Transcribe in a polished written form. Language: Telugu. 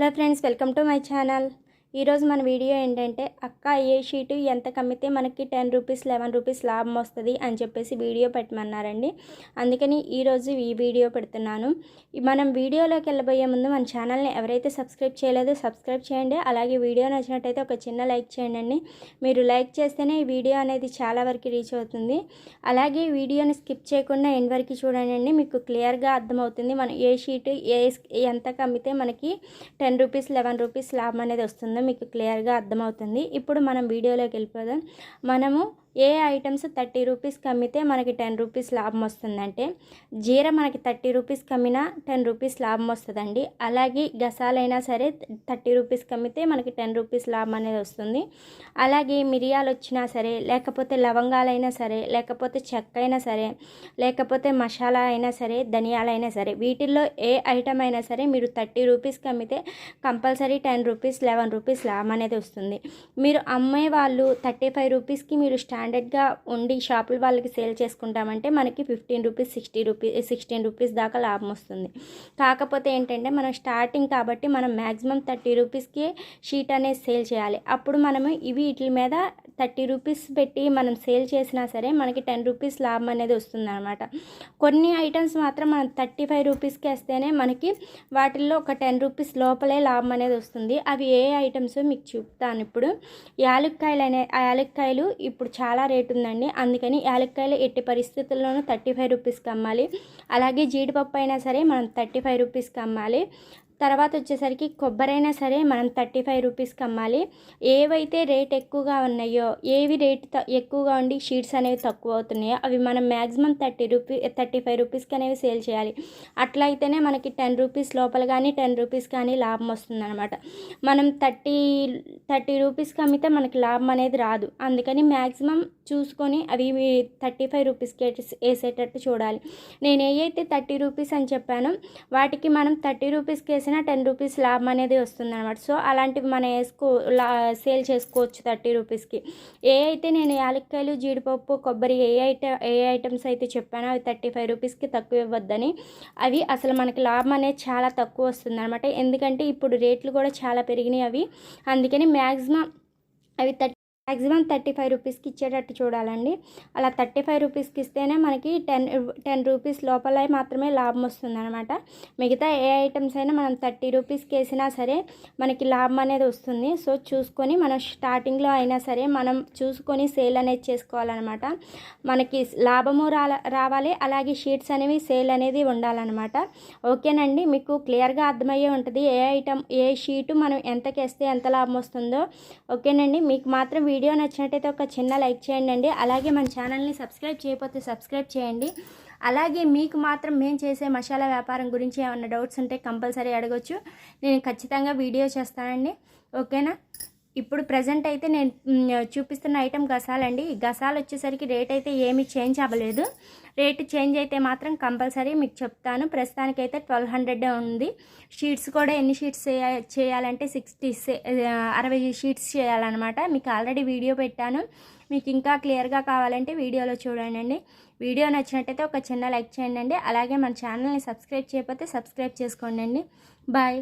Hello friends, welcome to my channel. ఈరోజు మన వీడియో ఏంటంటే అక్క ఏ షీటు ఎంత కమ్మితే మనకి 10 రూపీస్ 11 రూపీస్ లాభం వస్తుంది అని చెప్పేసి వీడియో పెట్టమన్నారండి. అందుకని ఈరోజు ఈ వీడియో పెడుతున్నాను. మనం వీడియోలోకి వెళ్ళబోయే ముందు మన ఛానల్ని ఎవరైతే సబ్స్క్రైబ్ చేయలేదో సబ్స్క్రైబ్ చేయండి. అలాగే వీడియో నచ్చినట్టయితే ఒక చిన్న లైక్ చేయండి. మీరు లైక్ చేస్తేనే ఈ వీడియో అనేది చాలా వరకు రీచ్ అవుతుంది. అలాగే వీడియోని స్కిప్ చేయకుండా ఎండ్ వరకు చూడండి. మీకు క్లియర్గా అర్థమవుతుంది మనం ఏ షీటు ఎంత కమ్మితే మనకి 10 రూపీస్ 11 రూపీస్ లాభం అనేది వస్తుంది. మీకు క్లియర్గా అర్థమవుతుంది. ఇప్పుడు మనం వీడియోలోకి వెళ్ళిపోదాం. మనము ఏ ఐటమ్స్ 30 రూపీస్కి అమ్మితే మనకి 10 రూపీస్ లాభం వస్తుందంటే జీర మనకి 30 రూపీస్కి అమ్మినా 10 రూపీస్ లాభం వస్తుందండి. అలాగే గసాలైనా సరే 30 రూపీస్కి అమ్మితే మనకి 10 రూపీస్ లాభం అనేది వస్తుంది. అలాగే మిరియాలు వచ్చినా సరే, లేకపోతే లవంగాలైనా సరే, లేకపోతే చెక్క అయినా సరే, లేకపోతే మసాలా అయినా సరే, ధనియాలైనా సరే, వీటిల్లో ఏ ఐటమ్ అయినా సరే మీరు 30 రూపీస్కి అమ్మితే కంపల్సరీ 10 రూపీస్ 11 రూపీస్ లాభం అనేది వస్తుంది. మీరు అమ్మే వాళ్ళు 35 రూపీస్కి మీరు స్టాండర్డ్గా ఉండి షాపుల వాళ్ళకి సేల్ చేసుకుంటామంటే మనకి 15 రూపీస్ 16 రూపీస్ దాకా లాభం వస్తుంది. కాకపోతే ఏంటంటే మనం స్టార్టింగ్ కాబట్టి మనం మ్యాక్సిమం 30 రూపీస్కి షీట్ అనేది సేల్ చేయాలి. అప్పుడు మనము వీటి మీద 30 రూపీస్ పెట్టి మనం సేల్ చేసినా సరే మనకి 10 రూపీస్ లాభం అనేది వస్తుంది అనమాట. కొన్ని ఐటమ్స్ మాత్రం మనం 35 రూపీస్కి వేస్తేనే మనకి వాటిల్లో ఒక 10 రూపీస్ లోపలే లాభం అనేది వస్తుంది. అవి ఏ ఐటమ్స్ మీకు చూపుతాను. ఇప్పుడు యాలక్కాయలు ఇప్పుడు చాలా రేటు ఉందండి. అందుకని యాలక్కాయలు ఎట్టి పరిస్థితుల్లోనూ 35 రూపీస్కి అమ్మాలి. అలాగే జీడిపప్పు అయినా సరే మనం 35 రూపీస్కి అమ్మాలి. తర్వాత వచ్చేసరికి కొబ్బరి అయినా సరే మనం 35 రూపీస్కి అమ్మాలి. ఏవైతే రేట్ ఎక్కువగా ఉన్నాయో, ఏవి రేట్ ఎక్కువగా ఉండి షీట్స్ అనేవి తక్కువ అవుతున్నాయో అవి మనం మ్యాక్సిమం 35 రూపీస్కి అనేవి సేల్ చేయాలి. అట్లా అయితేనే మనకి 10 రూపీస్ లోపల కానీ 10 రూపీస్ కానీ లాభం వస్తుంది అనమాట. మనం 30 రూపీస్కి అమ్మితే మనకి లాభం అనేది రాదు. అందుకని మ్యాక్సిమం చూసుకొని అవి 35 రూపీస్కి వేసేటట్టు చూడాలి. నేను ఏవైతే 30 రూపీస్ అని చెప్పానో వాటికి మనం 30 రూపీస్కి 10 రూపీస్ లాభం అనేది వస్తుంది అనమాట. సో అలాంటివి మనం సేల్ చేసుకోవచ్చు 30 రూపీస్కి. ఏ అయితే నేను యాలక్కాయలు, జీడిపప్పు, కొబ్బరి ఏ ఐటమ్స్ అయితే చెప్పానో అవి 35 రూపీస్కి తక్కువ ఇవ్వద్దని. అవి అసలు మనకి లాభం అనేది చాలా తక్కువ వస్తుంది అనమాట. ఎందుకంటే ఇప్పుడు రేట్లు కూడా చాలా పెరిగినాయి అవి. అందుకని మ్యాక్సిమం 35 రూపీస్కి ఇచ్చేటట్టు చూడాలండి. అలా 35 రూపీస్కి ఇస్తేనే మనకి 10 రూపీస్ లోపల మాత్రమే లాభం వస్తుంది అనమాట. మిగతా ఏ ఐటమ్స్ అయినా మనం 30 రూపీస్కి వేసినా సరే మనకి లాభం అనేది వస్తుంది. సో చూసుకొని మనం స్టార్టింగ్లో అయినా సరే మనం చూసుకొని సేల్ అనేది చేసుకోవాలన్నమాట. మనకి లాభము రావాలి. అలాగే షీట్స్ అనేవి సేల్ అనేది ఉండాలన్నమాట. ఓకేనండి, మీకు క్లియర్గా అర్థమయ్యే ఉంటుంది ఏ షీటు మనం ఎంతకేస్తే ఎంత లాభం వస్తుందో. ఓకేనండి, మీకు మాత్రం వీడియో నచ్చినట్టయితే ఒక చిన్న లైక్ చేయండి. అలాగే మన ఛానల్ని సబ్స్క్రైబ్ చేయకపోతే సబ్స్క్రైబ్ చేయండి. అలాగే మీకు మాత్రం మేము చేసే మసాలా వ్యాపారం గురించి ఏమైనా డౌట్స్ ఉంటే కంపల్సరీ అడగొచ్చు. నేను ఖచ్చితంగా వీడియో చేస్తానండి. ఓకేనా? ఇప్పుడు ప్రజెంట్ అయితే నేను చూపిస్తున్న ఐటెం గసాలండి. గసాలు వచ్చేసరికి రేట్ అయితే ఏమీ చేంజ్ అవ్వలేదు. రేట్ చేంజ్ అయితే మాత్రం కంపల్సరీ మీకు చెప్తాను. ప్రస్తుతానికైతే 1200 ఉంది. షీట్స్ కూడా ఎన్ని షీట్స్ చేయాలంటే 60 షీట్స్ చేయాలన్నమాట. మీకు ఆల్రెడీ వీడియో పెట్టాను. మీకు ఇంకా క్లియర్గా కావాలంటే వీడియోలో చూడండి. వీడియో నచ్చినట్టయితే ఒక చిన్న లైక్ చేయండి. అలాగే మన ఛానల్ని సబ్స్క్రైబ్ చేయకపోతే సబ్స్క్రైబ్ చేసుకోండి. బాయ్.